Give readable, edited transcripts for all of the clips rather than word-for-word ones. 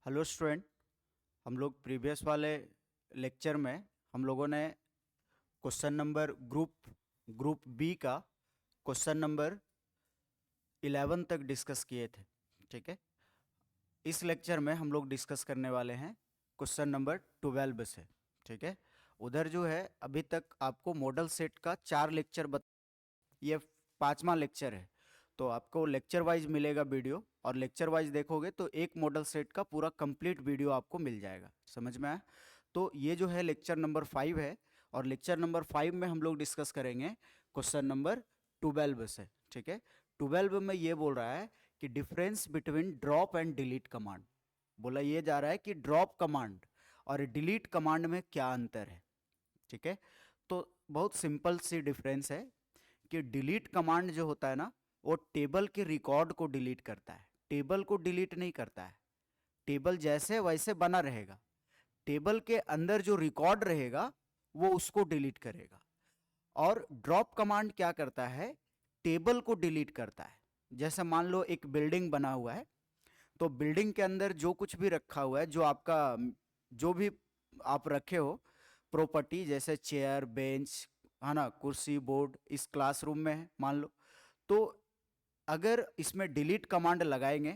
Hello student. हम लोग previous वाले लेक्चर में हम लोगों ने क्वेश्चन नंबर ग्रुप बी का क्वेश्चन नंबर 11 तक डिस्कस किए थे। ठीक है, इस लेक्चर में हम लोग डिस्कस करने वाले हैं क्वेश्चन नंबर 12 से। ठीक है, उधर जो है अभी तक आपको मॉडल सेट का 4 लेक्चर ये 5वां लेक्चर है, तो आपको लेक्चर वाइज मिलेगा वीडियो, और लेक्चर वाइज देखोगे तो एक मॉडल सेट का पूरा कंप्लीट वीडियो आपको मिल जाएगा। समझ में आया? तो ये जो है लेक्चर नंबर 5 है, और लेक्चर नंबर 5 में हम लोग डिस्कस करेंगे क्वेश्चन नंबर 12 से। ठीक है, 12 में ये बोल रहा है कि difference between drop and delete command. बोला ये जा रहा है कि ड्रॉप कमांड और डिलीट कमांड में क्या अंतर है। ठीक है, तो बहुत सिंपल सी डिफरेंस है कि डिलीट कमांड जो होता है ना, वो टेबल के रिकॉर्ड को डिलीट करता है, टेबल को डिलीट नहीं करता है। टेबल जैसे वैसे बना रहेगा, टेबल के अंदर जो रिकॉर्ड रहेगा वो उसको डिलीट करेगा। और ड्रॉप कमांड क्या करता है, टेबल को डिलीट करता है। जैसे मान लो एक बिल्डिंग बना हुआ है, तो बिल्डिंग के अंदर जो कुछ भी रखा हुआ है, जो आपका जो भी आप रखे हो प्रॉपर्टी, जैसे चेयर बेंच है ना, कुर्सी बोर्ड, इस क्लासरूम में है मान लो, तो अगर इसमें डिलीट कमांड लगाएंगे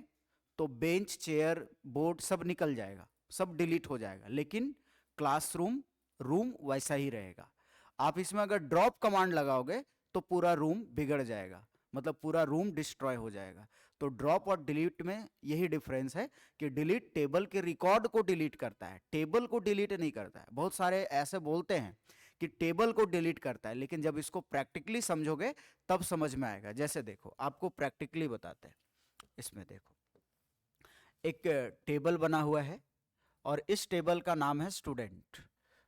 तो बेंच चेयर बोर्ड सब निकल जाएगा, सब डिलीट हो जाएगा, लेकिन क्लासरूम रूम वैसा ही रहेगा। आप इसमें अगर ड्रॉप कमांड लगाओगे तो पूरा रूम बिगड़ जाएगा, मतलब पूरा रूम डिस्ट्रॉय हो जाएगा। तो ड्रॉप और डिलीट में यही डिफरेंस है कि डिलीट टेबल के रिकॉर्ड को डिलीट करता है, टेबल को डिलीट नहीं करता है। बहुत सारे ऐसे बोलते हैं कि टेबल को डिलीट करता है, लेकिन जब इसको प्रैक्टिकली समझोगे तब समझ में आएगा। जैसे देखो, आपको प्रैक्टिकली बताते हैं। इसमें देखो, एक टेबल बना हुआ है और इस टेबल का नाम है स्टूडेंट।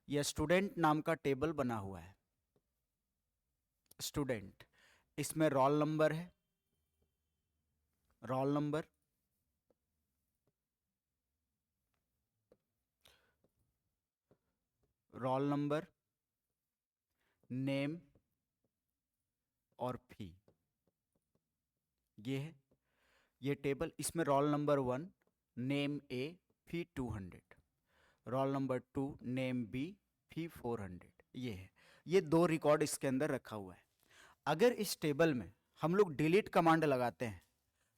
यह स्टूडेंट नाम का टेबल बना हुआ है, स्टूडेंट। इसमें रोल नंबर है, roll number, roll number, name और फी, ये है ये टेबल। इसमें रोल नंबर 1 नेम ए फी 200, रोल नंबर 2 नेम बी फी 400, ये है। ये दो रिकॉर्ड इसके अंदर रखा हुआ है। अगर इस टेबल में हम लोग डिलीट कमांड लगाते हैं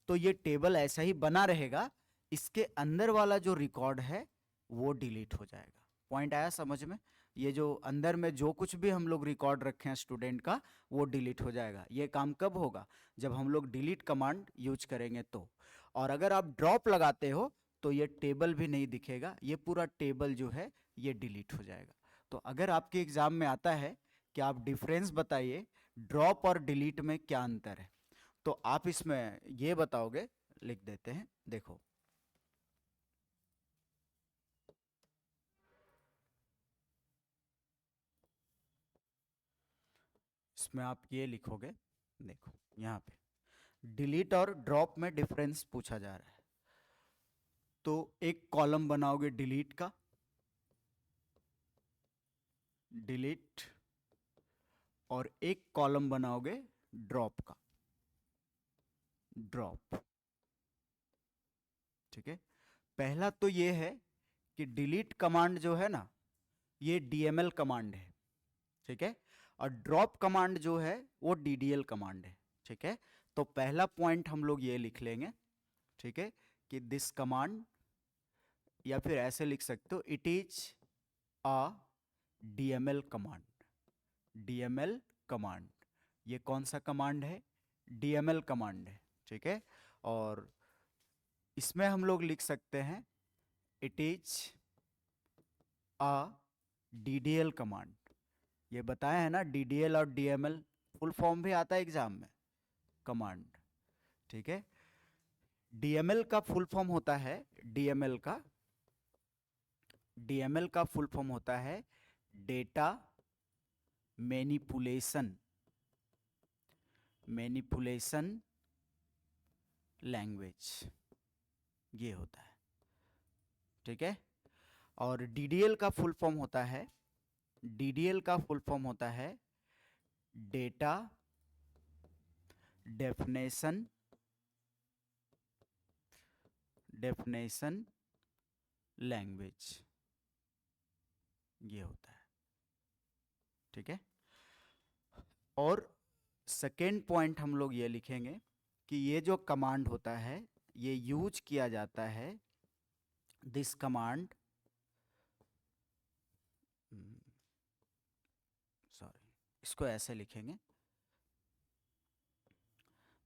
तो ये टेबल ऐसा ही बना रहेगा, इसके अंदर वाला जो रिकॉर्ड है वो डिलीट हो जाएगा। पॉइंट आया समझ में? ये जो अंदर में जो कुछ भी हम लोग रिकॉर्ड रखे हैं स्टूडेंट का, वो डिलीट हो जाएगा। ये काम कब होगा? जब हम लोग डिलीट कमांड यूज करेंगे तो। और अगर आप ड्रॉप लगाते हो तो ये टेबल भी नहीं दिखेगा, ये पूरा टेबल जो है ये डिलीट हो जाएगा। तो अगर आपके एग्जाम में आता है कि आप डिफरेंस बताइए ड्रॉप और डिलीट में क्या अंतर है, तो आप इसमें ये बताओगे, लिख देते हैं। देखो, इसमें आप ये लिखोगे, देखो यहां पे डिलीट और ड्रॉप में डिफरेंस पूछा जा रहा है। तो एक कॉलम बनाओगे डिलीट का, डिलीट, और एक कॉलम बनाओगे ड्रॉप का, ड्रॉप। ठीक है, पहला तो ये है कि डिलीट कमांड जो है ना, ये डीएमएल कमांड है। ठीक है, और ड्रॉप कमांड जो है वो डीडीएल कमांड है। ठीक है, तो पहला पॉइंट हम लोग ये लिख लेंगे, ठीक है, कि दिस कमांड, या फिर ऐसे लिख सकते हो, it is a DML command. DML command, ये कौन सा कमांड है? डीएमएल कमांड है। ठीक है, और इसमें हम लोग लिख सकते हैं it is a DDL command. ये बताया है ना, डीडीएल और डीएमएल फुल फॉर्म भी आता है एग्जाम में, कमांड। ठीक है, डीएमएल का फुल फॉर्म होता है, डीएमएल का फुल फॉर्म होता है डेटा मैनिपुलेशन, मैनिपुलेशन लैंग्वेज, ये होता है। ठीक है, और डीडीएल का फुल फॉर्म होता है, डीडीएल का फुल फॉर्म होता है डेटा डेफिनेशन, डेफिनेशन लैंग्वेज, ये होता है। ठीक है। और सेकेंड पॉइंट हम लोग ये लिखेंगे कि ये जो कमांड होता है ये यूज किया जाता है, दिस कमांड, सॉरी इसको ऐसे लिखेंगे,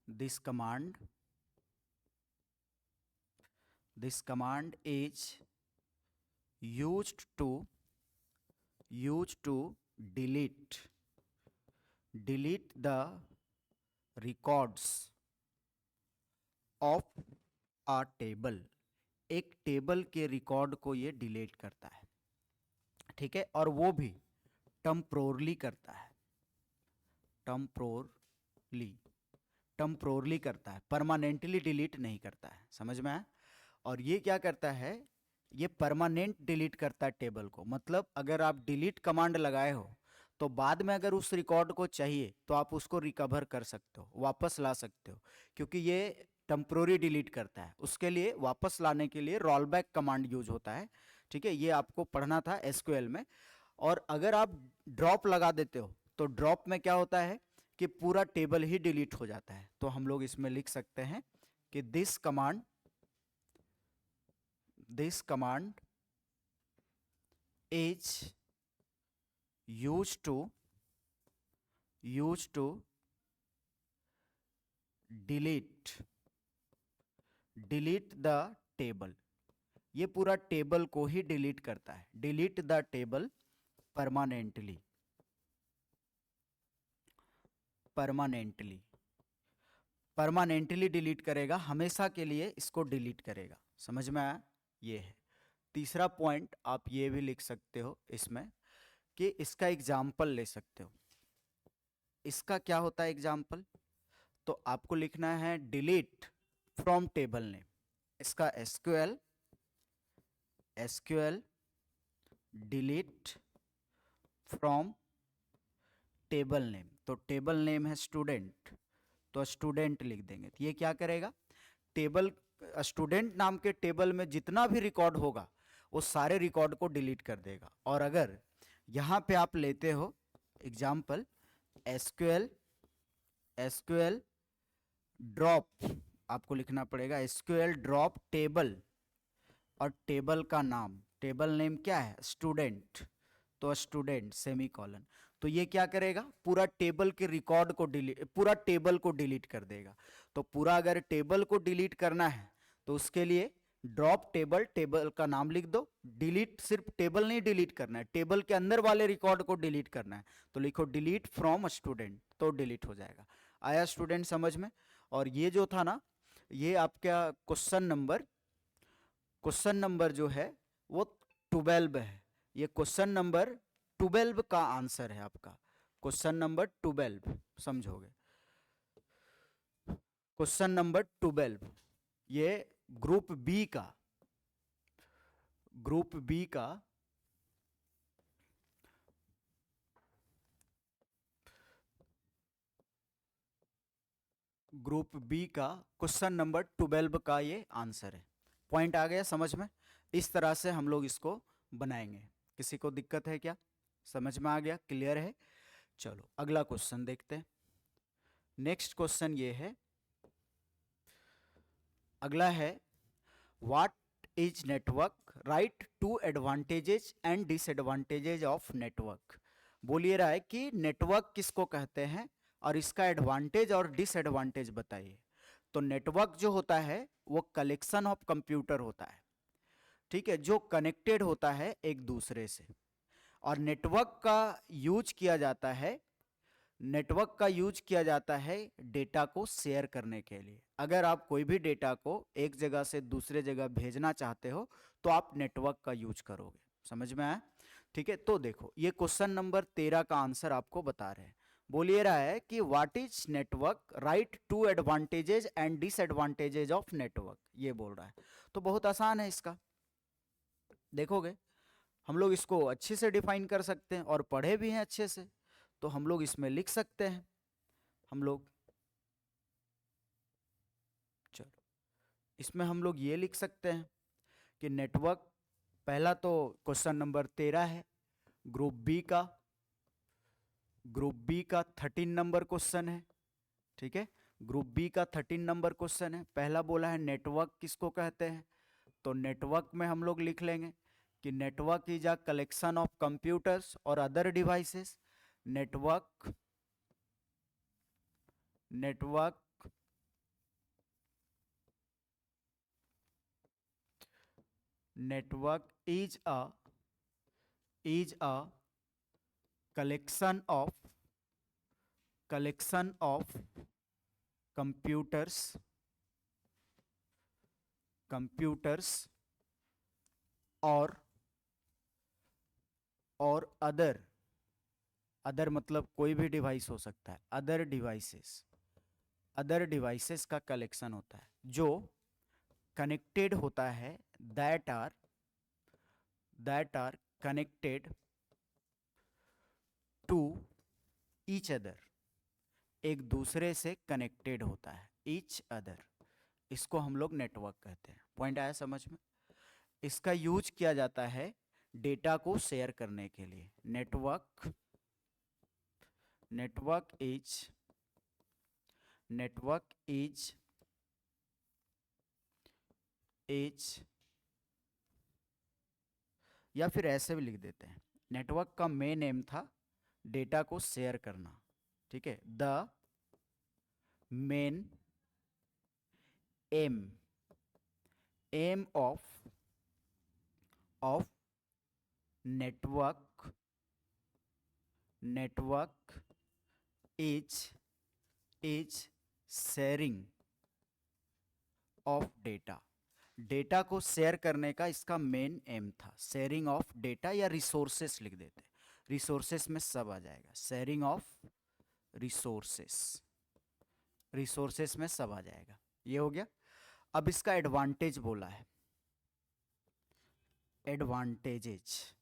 this command is used to delete the records of a table। एक टेबल के रिकॉर्ड को ये डिलीट करता है। ठीक है। और वो भी टेम्पोरली करता है, टेम्पोरली करता है, परमानेंटली डिलीट नहीं करता है। समझ में आया? और ये क्या करता है, ये परमानेंट डिलीट करता है टेबल को। मतलब अगर आप डिलीट कमांड लगाए हो तो बाद में अगर उस रिकॉर्ड को चाहिए तो आप उसको रिकवर कर सकते हो, वापस ला सकते हो, क्योंकि ये टेम्पोररी डिलीट करता है। उसके लिए वापस लाने के लिए रोल बैक कमांड यूज होता है। ठीक है, ये आपको पढ़ना था एसक्यूएल में। और अगर आप ड्रॉप लगा देते हो तो ड्रॉप में क्या होता है कि पूरा टेबल ही डिलीट हो जाता है। तो हम लोग इसमें लिख सकते हैं कि this command is used to delete the table। ये पूरा टेबल को ही डिलीट करता है। Delete the table permanently delete करेगा, हमेशा के लिए इसको डिलीट करेगा। समझ में आया? ये है तीसरा पॉइंट। आप ये भी लिख सकते हो इसमें कि इसका एग्जाम्पल ले सकते हो। इसका क्या होता है एग्जाम्पल? तो आपको लिखना है डिलीट फ्रॉम टेबल नेम। इसका SQL delete from table name. तो टेबल नेम है स्टूडेंट, तो स्टूडेंट लिख देंगे। तो ये क्या करेगा, टेबल स्टूडेंट नाम के टेबल में जितना भी रिकॉर्ड होगा वो सारे रिकॉर्ड को डिलीट कर देगा। और अगर यहाँ पे आप लेते हो एग्जाम्पल एसक्यूएल ड्रॉप, आपको लिखना पड़ेगा एसक्यूएल ड्रॉप टेबल, और टेबल का नाम, टेबल नेम क्या है, स्टूडेंट, तो स्टूडेंट सेमीकोलन। तो ये क्या करेगा, पूरा टेबल के रिकॉर्ड को पूरा टेबल को डिलीट कर देगा। तो पूरा अगर टेबल को डिलीट करना है तो उसके लिए ड्रॉप टेबल, टेबल का नाम लिख दो। डिलीट सिर्फ टेबल नहीं डिलीट करना है, टेबल के अंदर वाले रिकॉर्ड को डिलीट करना है। तो लिखो डिलीट फ्रॉम स्टूडेंट, तो डिलीट हो जाएगा। आया स्टूडेंट समझ में? और ये जो था ना, ये आपका क्वेश्चन नंबर जो है वो 12 है। ये क्वेश्चन नंबर 12 का आंसर है आपका, क्वेश्चन नंबर 12 समझोगे। क्वेश्चन नंबर 12 ये ग्रुप बी का क्वेश्चन नंबर 12 का ये आंसर है। पॉइंट आ गया समझ में? इस तरह से हम लोग इसको बनाएंगे। किसी को दिक्कत है क्या? समझ में आ गया? क्लियर है? चलो अगला क्वेश्चन देखते हैं। नेक्स्ट क्वेश्चन ये है, अगला है what is network, right 2 advantages and disadvantages of network. बोलिए रहा है कि नेटवर्क किसको कहते हैं और इसका एडवांटेज और डिसएडवांटेज बताइए। तो नेटवर्क जो होता है वो कलेक्शन ऑफ कंप्यूटर होता है, ठीक है, जो कनेक्टेड होता है एक दूसरे से। और नेटवर्क का यूज किया जाता है डेटा को शेयर करने के लिए। अगर आप कोई भी डेटा को एक जगह से दूसरे जगह भेजना चाहते हो तो आप नेटवर्क का यूज करोगे। समझ में आया? ठीक है, तो देखो ये क्वेश्चन नंबर 13 का आंसर आपको बता रहे हैं। बोलिए रहा है कि what is network, right 2 advantages and disadvantages of network, ये बोल रहा है। तो बहुत आसान है इसका, देखोगे हम लोग इसको अच्छे से डिफाइन कर सकते हैं और पढ़े भी हैं अच्छे से। तो हम लोग इसमें लिख सकते हैं, चलो इसमें हम लोग ये लिख सकते हैं कि नेटवर्क पहला तो क्वेश्चन नंबर 13 है ग्रुप बी का। ग्रुप बी का 13 नंबर क्वेश्चन है, ठीक है। ग्रुप बी का 13 नंबर क्वेश्चन है। पहला बोला है नेटवर्क किसको कहते हैं, तो नेटवर्क में हम लोग लिख लेंगे कि network is a collection of computers और other devices. Network network network is a collection of computers और अदर मतलब कोई भी डिवाइस हो सकता है, अदर डिवाइसेस का कलेक्शन होता है जो कनेक्टेड होता है, that are connected to each other, एक दूसरे से कनेक्टेड होता है, ईच अदर, इसको हम लोग नेटवर्क कहते हैं। पॉइंट आया समझ में। इसका यूज किया जाता है डेटा को शेयर करने के लिए। नेटवर्क इज या फिर ऐसे भी लिख देते हैं, नेटवर्क का मेन एम था डेटा को शेयर करना, ठीक है। The main M of network is sharing of data को शेयर करने का इसका मेन एम था। शेयरिंग ऑफ डेटा या रिसोर्सेस लिख देते हैं, रिसोर्सेस में सब आ जाएगा। शेयरिंग ऑफ रिसोर्सेस में सब आ जाएगा। ये हो गया। अब इसका एडवांटेज बोला है, एडवांटेजेस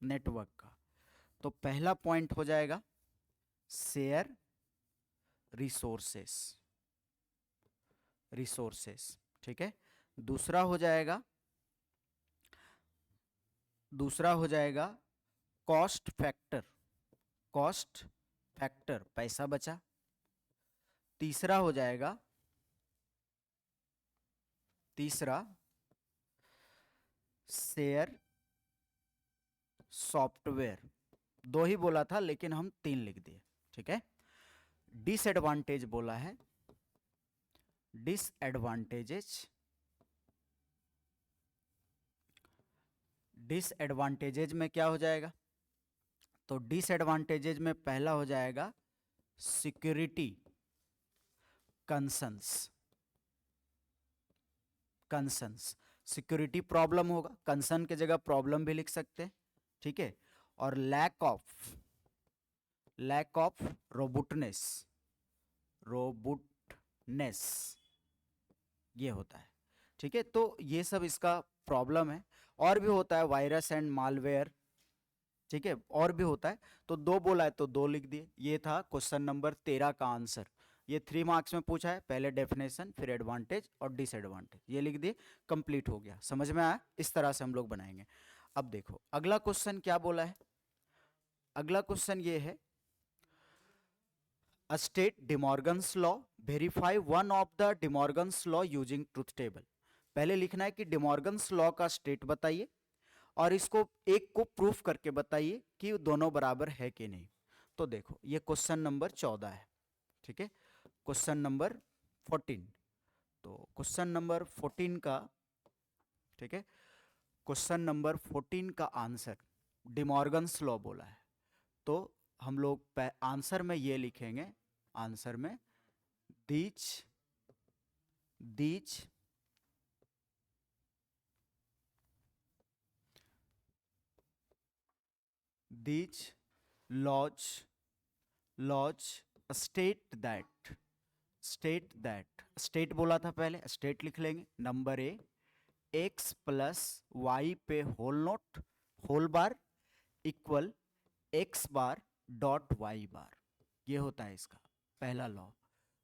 नेटवर्क का। तो पहला पॉइंट हो जाएगा शेयर रिसोर्सेस, ठीक है। दूसरा हो जाएगा कॉस्ट फैक्टर, पैसा बचा। तीसरा हो जाएगा शेयर सॉफ्टवेयर। दो ही बोला था लेकिन हम 3 लिख दिए, ठीक है। डिसएडवांटेज बोला है, डिसएडवांटेजेज में क्या हो जाएगा, तो डिसएडवांटेजेज में पहला हो जाएगा सिक्योरिटी कंसर्न्स, सिक्योरिटी प्रॉब्लम होगा। कंसर्न के जगह प्रॉब्लम भी लिख सकते हैं, ठीक है। और लैक ऑफ रोबुटनेस ये होता है, ठीक है। तो ये सब इसका प्रॉब्लम है। और भी होता है वायरस एंड मालवेयर, ठीक है, और भी होता है। तो 2 बोला है तो 2 लिख दिए। ये था क्वेश्चन नंबर 13 का आंसर। ये 3 मार्क्स में पूछा है, पहले डेफिनेशन फिर एडवांटेज और डिसएडवांटेज, ये लिख दिए, कंप्लीट हो गया। समझ में आया? इस तरह से हम लोग बनाएंगे। अब देखो अगला क्वेश्चन क्या बोला है। अगला क्वेश्चन ये है, state De Morgan's law, verify one of the De Morgan's law using truth table. पहले लिखना है कि डिमॉर्गन्स लॉ का स्टेट बताइए और इसको एक को प्रूफ करके बताइए कि दोनों बराबर है कि नहीं। तो देखो ये क्वेश्चन नंबर 14 है, ठीक है। क्वेश्चन नंबर 14, तो क्वेश्चन नंबर 14 का, ठीक है, क्वेश्चन नंबर 14 का आंसर डिमॉर्गन्स लॉ बोला है। तो हम लोग आंसर में ये लिखेंगे, आंसर में these laws state state बोला था पहले, स्टेट लिख लेंगे। Number A x plus Y पे whole bar equal x bar dot Y bar, ये होता है इसका पहला लॉ।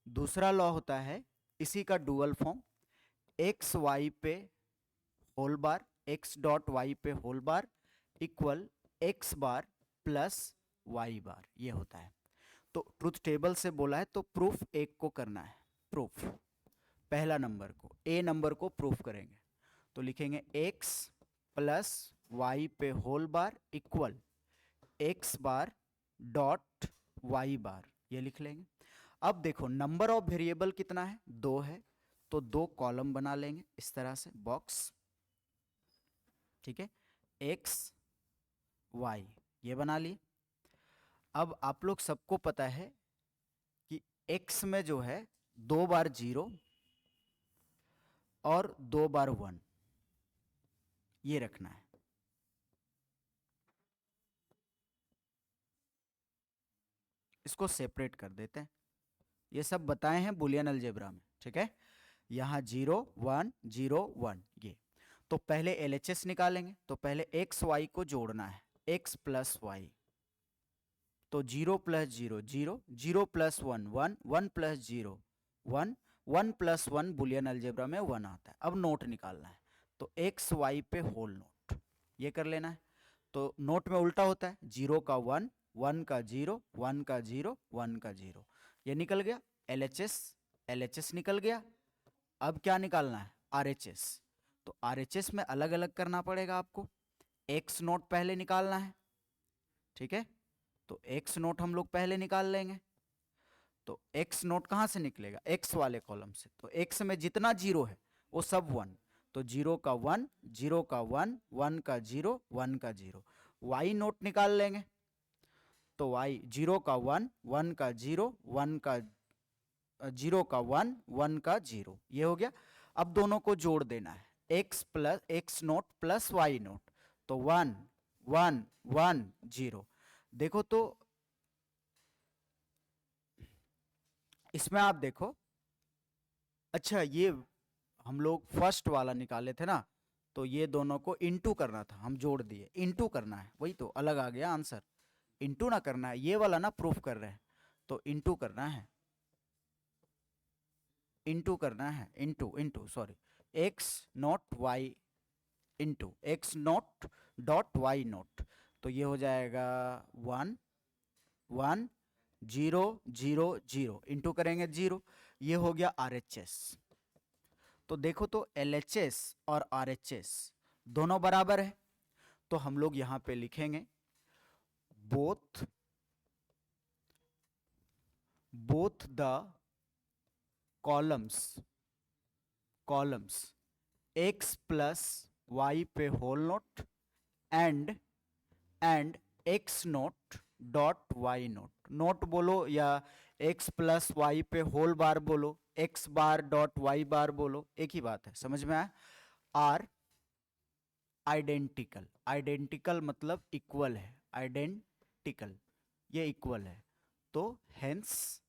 दूसरा लॉ होता है इसी का डुअल फॉर्म, एक्स वाई पे whole bar X dot Y पे whole bar equal X bar plus Y bar, ये होता है। तो ट्रुथ टेबल से बोला है तो प्रूफ एक को करना है, प्रूफ पहला नंबर को, ए नंबर को प्रूफ करेंगे। तो लिखेंगे एक्स प्लस वाई पे whole bar equal X bar dot Y bar, ये लिख लेंगे। अब देखो नंबर ऑफ वेरिएबल कितना है, 2 है, तो 2 कॉलम बना लेंगे इस तरह से बॉक्स, ठीक है, एक्स वाई ये बना लिए। अब आप लोग सबको पता है कि x में जो है 2 बार 0 और 2 बार 1 ये रखना है। इसको सेपरेट कर देते हैं, ये सब बताए हैं बुलियन अलजेब्रा में, ठीक है। यहाँ 0 1 0 1 ये। तो पहले LHS निकालेंगे, तो पहले एक्स वाई को जोड़ना है, x प्लस वाई, तो 0 plus 0 0 0 plus 1 1 1 plus 0 1 1 plus 1 Boolean algebra में 1 आता है। अब नोट निकालना है, तो एक्स वाई पे होल नोट ये कर लेना है। तो नोट में उल्टा होता है, 0 का 1 1 का 0 1 का 0 1 का 0, ये निकल गया। LHS निकल गया। अब क्या निकालना है, RHS। तो RHS में अलग अलग करना पड़ेगा आपको, एक्स नोट पहले निकालना है, ठीक है। तो एक्स नोट हम लोग पहले निकाल लेंगे। तो एक्स नोट कहाँ से निकलेगा, एक्स वाले कॉलम से, तो एक्स में जितना 0 है वो सब 1, तो 0 का 1 0 का 1 1 का 0 1 का 0। वाई नोट निकाल लेंगे, तो वाई 0 का 1 1 का 0 1 का 0 का 1 1 का 0, ये हो गया। अब दोनों को जोड़ देना है, X plus X naught plus Y naught, तो 1 1 1 0। देखो तो इसमें आप देखो, अच्छा ये हम लोग फर्स्ट वाला निकाले थे ना, तो ये दोनों को इनटू करना था, हम जोड़ दिए, इनटू करना है, वही तो अलग आ गया आंसर। इनटू ना करना है, ये वाला ना प्रूफ कर रहे हैं, तो इनटू करना है, इनटू करना है, into into sorry, X naught Y into X naught dot Y naught, तो ये हो जाएगा 1 1 0 0 0 इंटू करेंगे 0, ये हो गया RHS। तो देखो तो LHS और RHS दोनों बराबर है, तो हम लोग यहां पे लिखेंगे both the columns x plus Y पे whole naught and X naught dot Y naught, naught बोलो या x प्लस वाई पे होल बार बोलो, x bar dot Y bar बोलो, एक ही बात है, समझ में आया। आर आइडेंटिकल, आइडेंटिकल मतलब इक्वल है, आइडेंटिकल ये इक्वल है, तो हेंस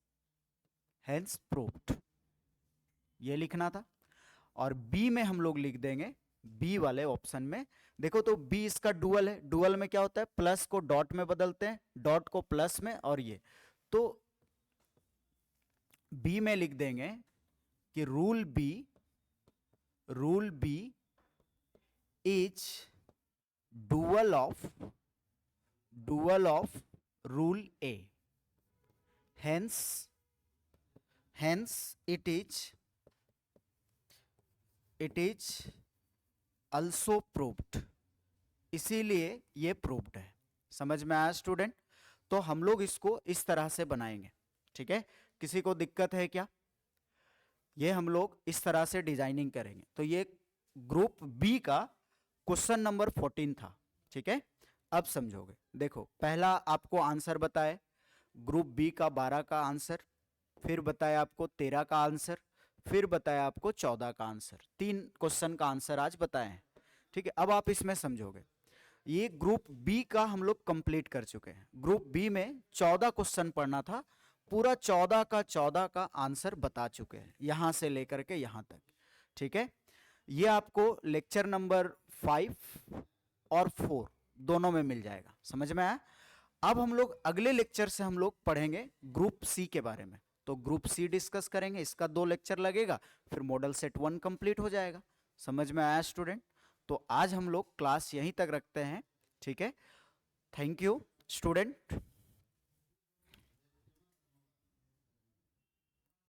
प्रूव्ड, ये लिखना था। और बी में हम लोग लिख देंगे, बी वाले ऑप्शन में देखो तो बी इसका डुअल है, डुअल में क्या होता है, प्लस को डॉट में बदलते हैं, डॉट को प्लस में, और ये तो बी में लिख देंगे कि rule B is dual of rule A, hence it is also proved, इसीलिए ये प्रूव्ड है। समझ में आया स्टूडेंट? तो हम लोग इसको इस तरह से बनाएंगे, ठीक है। किसी को दिक्कत है क्या? ये हम लोग इस तरह से डिजाइनिंग करेंगे। तो ये ग्रुप बी का क्वेश्चन नंबर 14 था, ठीक है। अब समझोगे, देखो पहला आपको आंसर बताए, ग्रुप बी का 12 का आंसर, फिर बताया आपको 13 का आंसर, फिर बताया आपको 14 का आंसर, 3 क्वेश्चन का आंसर आज बताए हैं, ठीक है। अब आप इसमें समझोगे, ये ग्रुप बी का हम लोग कंप्लीट कर चुके हैं। ग्रुप बी में 14 क्वेश्चन पढ़ना था, पूरा 14 का आंसर बता चुके हैं, यहां से लेकर के यहां तक, ठीक है। ये आपको लेक्चर नंबर 5 और 4 दोनों में मिल जाएगा, समझ में आया। अब हम लोग अगले लेक्चर से हम लोग पढ़ेंगे ग्रुप सी के बारे में, तो ग्रुप सी डिस्कस करेंगे, इसका 2 लेक्चर लगेगा, फिर मॉडल सेट 1 कंप्लीट हो जाएगा। समझ में आया स्टूडेंट? तो आज हम लोग क्लास यहीं तक रखते हैं, ठीक है। Thank you student.